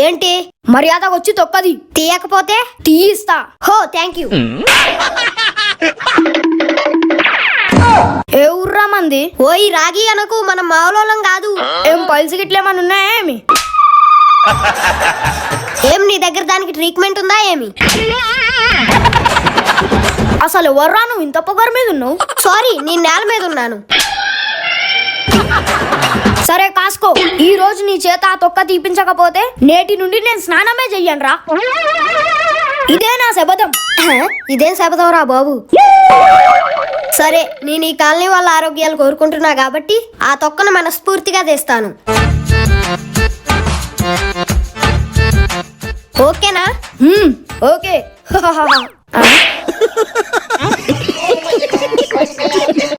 ఏంటి మర్యాదగా వచ్చి తొక్కది. తీయకపోతే తీయిస్తా. హో థ్యాంక్ యూ. ఏ ఊర్రా మంది? ఓయ్ రాగి అనకు, మనం మావలోలం కాదు. ఏం పైల్స్ గిట్లేమన్నా ఉన్నాయా ఏమి? ఏం నీ దగ్గర దానికి ట్రీట్మెంట్ ఉందా ఏమి? అసలు ఎవర్రా నువ్వు ఇంత పొగరు మీద ఉన్నావు? సారీ, నేను నేల మీద ఉన్నాను. సరే కాసుకో, ఈ రోజు నీ చేత ఆ తొక్క తీపించకపోతే నేటి నుండి నేను స్నానమే చెయ్యను రా. ఇదే నా శపథం. ఇదేం శపథం రా బాబు. సరే, నేను ఈ కాలనీ వాళ్ళ ఆరోగ్యాలు కోరుకుంటున్నా కాబట్టి ఆ తొక్కను మనస్ఫూర్తిగా తెస్తాను. ఓకేనా? ఓకే.